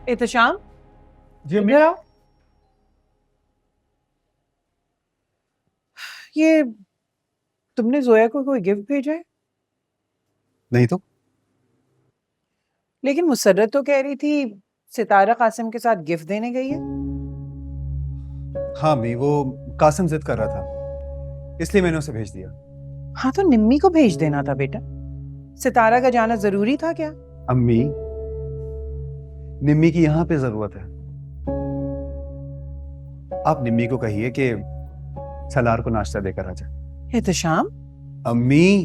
एहतशाम, जी अम्मी। इधर आओ। ये तुमने जोया को कोई गिफ्ट भेजा है? नहीं तो। लेकिन मुसर्रत तो कह रही थी सितारा कासिम के साथ गिफ्ट देने गई है। हाँ अम्मी, वो कासिम जिद कर रहा था, इसलिए मैंने उसे भेज दिया। हाँ तो निम्मी को भेज देना था बेटा। सितारा का जाना जरूरी था क्या? अम्मी, निम्मी की यहाँ पे जरूरत है। आप निम्मी को कहिए कि सलार को नाश्ता देकर आ जाए। एहतशाम, अम्मी,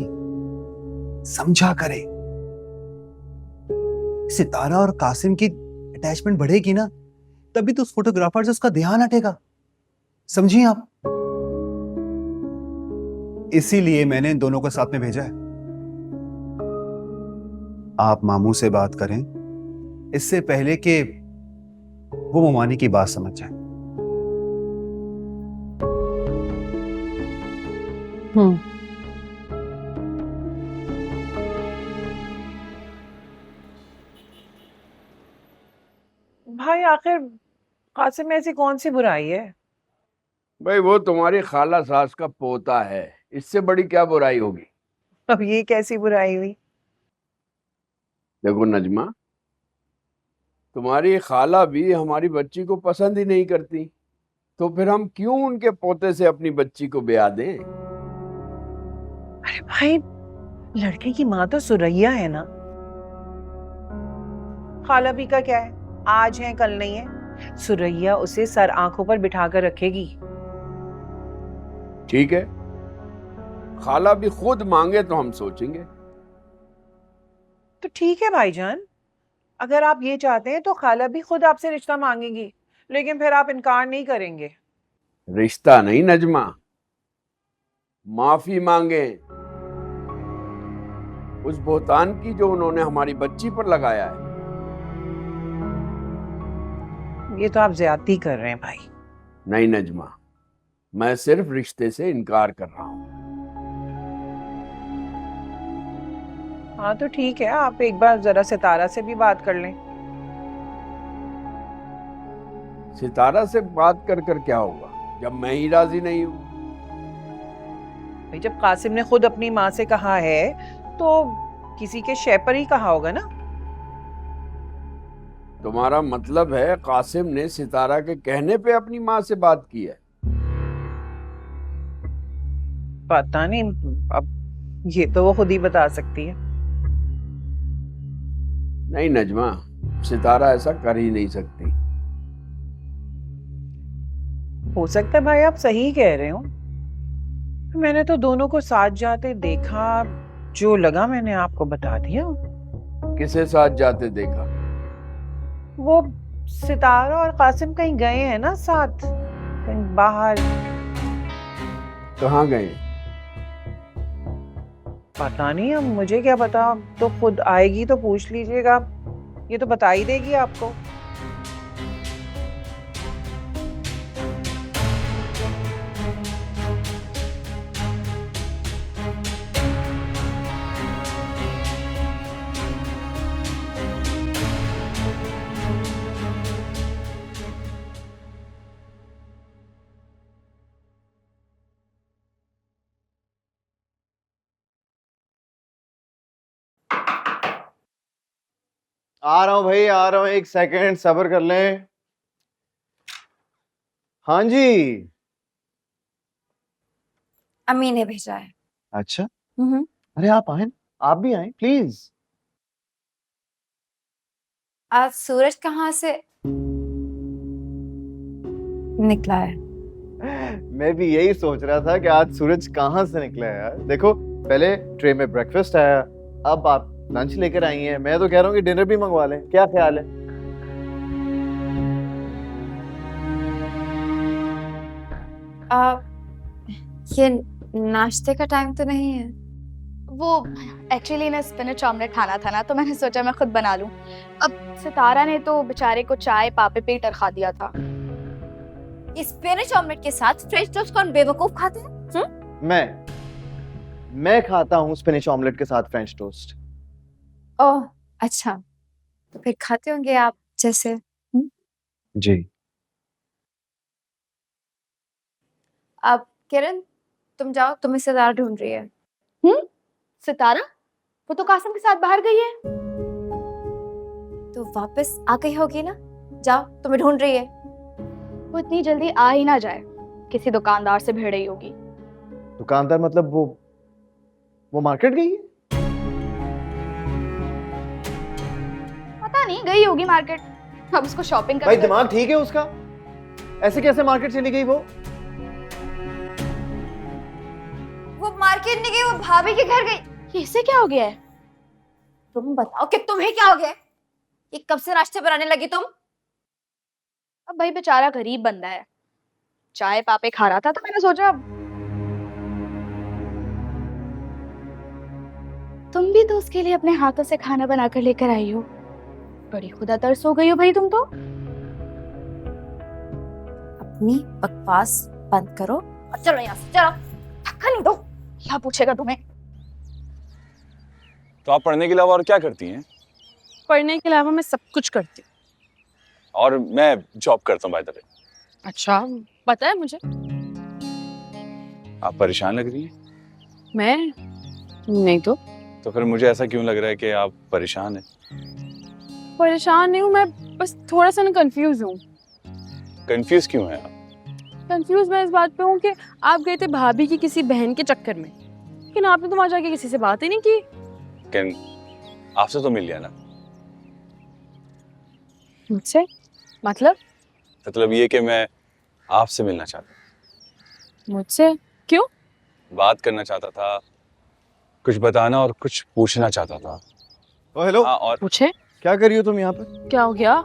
समझा करे। सितारा और कासिम की अटैचमेंट बढ़ेगी ना, तभी तो उस फोटोग्राफर से उसका ध्यान हटेगा। समझिए आप। इसीलिए मैंने इन दोनों को साथ में भेजा है। आप मामू से बात करें इससे पहले कि वो मोमानी की बात समझ जाए। भाई आखिर कासिम में ऐसी कौन सी बुराई है? भाई वो तुम्हारी खाला सास का पोता है, इससे बड़ी क्या बुराई होगी। अब ये कैसी बुराई हुई? देखो नजमा, तुम्हारी खाला भी हमारी बच्ची को पसंद ही नहीं करती, तो फिर हम क्यों उनके पोते से अपनी बच्ची को ब्याह दें। अरे भाई, लड़के की माँ तो सुरैया है ना। खाला भी का क्या है, आज है कल नहीं है। सुरैया उसे सर आंखों पर बिठाकर रखेगी। ठीक है, खाला भी खुद मांगे तो हम सोचेंगे। तो ठीक है भाईजान, अगर आप ये चाहते हैं तो खाला भी खुद आपसे रिश्ता मांगेगी, लेकिन फिर आप इनकार नहीं करेंगे। रिश्ता नहीं नजमा, माफी मांगे उस बोहतान की जो उन्होंने हमारी बच्ची पर लगाया है। ये तो आप ज्यादती कर रहे हैं भाई। नहीं नजमा, मैं सिर्फ रिश्ते से इनकार कर रहा हूं। हाँ तो ठीक है, आप एक बार जरा सितारा से भी बात कर लें। सितारा से बात कर कर क्या होगा जब मैं ही राजी नहीं हूं। भाई जब कासिम ने खुद अपनी माँ से कहा है तो किसी के शय पर ही कहा होगा ना। तुम्हारा मतलब है कासिम ने सितारा के कहने पे अपनी माँ से बात की है। पता नहीं, अब ये तो वो खुद ही बता सकती है। नहीं नजमा, सितारा ऐसा कर ही नहीं सकती। हो सकता है भाई आप सही कह रहे हो। मैंने तो दोनों को साथ जाते देखा, जो लगा मैंने आपको बता दिया। किसे साथ जाते देखा? वो सितारा और कासिम कहीं गए हैं ना साथ, कहीं बाहर। कहाँ गए? पता नहीं, अब मुझे क्या पता। तो खुद आएगी तो पूछ लीजिएगा, ये तो बता ही देगी आपको। आ रहा हूँ भाई, आ रहा हूँ, एक सेकंड सब्र कर लें। हाँ जी। अम्मी ने भेजा है। अच्छा। अरे आप आए, आप भी आए प्लीज। आज सूरज कहाँ से निकला है? मैं भी यही सोच रहा था कि आज सूरज कहाँ से निकला है यार। देखो, पहले ट्रे में ब्रेकफास्ट आया, अब आप लंच लेकर आई हैं। मैं तो कह रहा हूँ कि डिनर भी मंगवा लें, क्या ख्याल है? ये नाश्ते का टाइम तो नहीं है। वो एक्चुअली ना स्पिनच ऑमलेट खाना था ना, तो मैंने सोचा मैं खुद बना लूं। अब सितारा ने तो बेचारे को चाय पापे पे तरखा दिया था। ये स्पिनच ऑमलेट के साथ फ्रेंच टोस्ट कौन बेवकूफ खाते हैं? मैं खाता हूँ स्पिनच ऑमलेट के साथ फ्रेंच टोस्ट। ओह अच्छा, तो फिर खाते होंगे आप जैसे। जी। अब किरण तुम जाओ, तुम्हें सितारा ढूंढ रही है। सितारा? वो तो कासिम के साथ बाहर गई है। तो वापस आ गई होगी ना, जाओ, तुम्हें ढूंढ रही है। वो इतनी जल्दी आ ही ना जाए, किसी दुकानदार से भिड़ रही होगी। दुकानदार मतलब वो मार्केट गई है? पता नहीं, गई होगी मार्केट। अब उसको शॉपिंग भाई करने दिमाग ठीक है उसका? ऐसे कैसे मार्केट चली गई वो? मार्केट नहीं गई, वो भाभी के घर गई। इससे क्या हो गया है? तुम बताओ कि तुम्हें क्या हो गया? ये कब से नाश्ते बनाने लगी तुम? अब भाई बेचारा गरीब बंदा है, चाय पापे खा रहा था तो मैंने सोचा तुम भी तो उसके लिए अपने हाथों से खाना बनाकर लेकर आई हो। बड़ी खुदा तरस हो गई हो भाई तुम तो। अपनी बकवास बंद करो और चलो यहाँ से, चलो। धक्का नहीं दो, क्या पूछेगा तुम्हें? तो आप पढ़ने के अलावा और क्या करती हैं? पढ़ने के अलावा मैं सब कुछ करती हूँ। और मैं जॉब करता हूँ बाय द वे। अच्छा, पता है मुझे। आप परेशान लग रही हैं। मैं नहीं तो फिर मुझे ऐसा क्यों लग रहा है कि आप परेशान हैं? परेशान नहीं हूँ, मैं बस थोड़ा सा ना कंफ्यूज हूँ। कंफ्यूज क्यों हैं आप? कंफ्यूज मैं इस बात पे हूँ कि आप गए थे भाभी की किसी बहन के चक्कर में, लेकिन आपने तो वहां जाके किसी से बात ही नहीं की। लेकिन आपसे तो मिल लिया ना। मुझसे? मतलब ये कि मैं आपसे मिलना चाहता मुझसे क्यों? था, बात करना चाहता था, कुछ बताना और कुछ पूछना चाहता था। ओ हेलो, हाँ, और पूछे? क्या कर रही हो तुम यहाँ पर? क्या हो गया?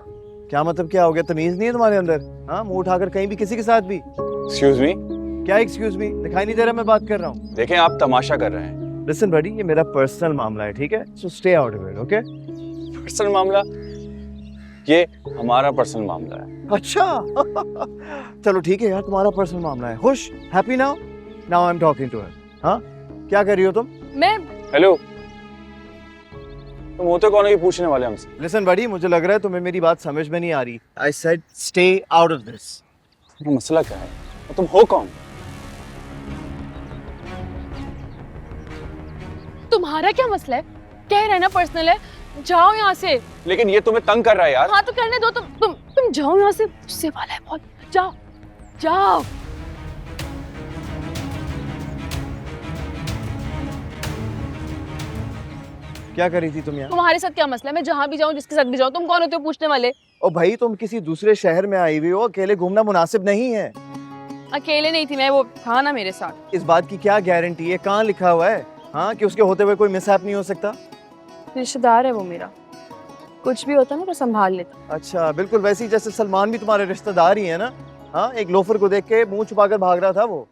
क्या मतलब क्या हो गया? तमीज नहीं है तुम्हारे अंदर? हाँ, मुंह उठाकर कहीं भी किसी के साथ भी? Excuse me. क्या एक्सक्यूज मी? दिखाई नहीं दे रहा मैं बात कर रहा हूँ? देखें, आप तमाशा कर रहे हैं। लिसन बडी, ये मेरा पर्सनल मामला है, ठीक है? So stay out of it, okay? Personal मामला? ये हमारा पर्सनल मामला है। अच्छा चलो ठीक है यार, तुम्हारा पर्सनल मामला है। खुश? Happy now? Now I am talking to her. हाँ, क्या कर रही हो तुम? मैं हेलो, तुम होते कौन हो ये पूछने वाले हमसे? लिसन बडी, मुझे लग रहा है तुम्हें मेरी बात समझ में नहीं आ रही। I said stay out of this. तुम्हारा मसला क्या है और तुम हो कौन? तुम्हारा क्या मसला है? कह रहे ना पर्सनल है, जाओ यहाँ से। लेकिन ये तुम्हें तंग कर रहा है यार। हाँ तो करने दो, तुम जाओ यहाँ से, गुस्से वाला है बहुत। जाओ जाओ। क्या कर रही थी तुम यहाँ? तुम्हारे साथ क्या मसला है? मैं जहाँ भी जाऊँ, जिसके साथ भी जाऊँ, तुम कौन होते हो पूछने वाले? ओ भाई, तुम किसी दूसरे शहर में आई हुई हो, अकेले घूमना मुनासिब नहीं है। अकेले नहीं थी मैं, वो था ना मेरे साथ। इस बात की क्या गारंटी है? कहाँ लिखा हुआ है हाँ कि उसके होते हुए कोई मिसहैप नहीं हो सकता? रिश्तेदार है वो मेरा, कुछ भी होता ना तो संभाल लेता। अच्छा, बिल्कुल वैसे ही जैसे सलमान भी तुम्हारे रिश्तेदार ही है ना। हाँ, एक लोफर को देख के मुंह छुपाकर भाग रहा था वो।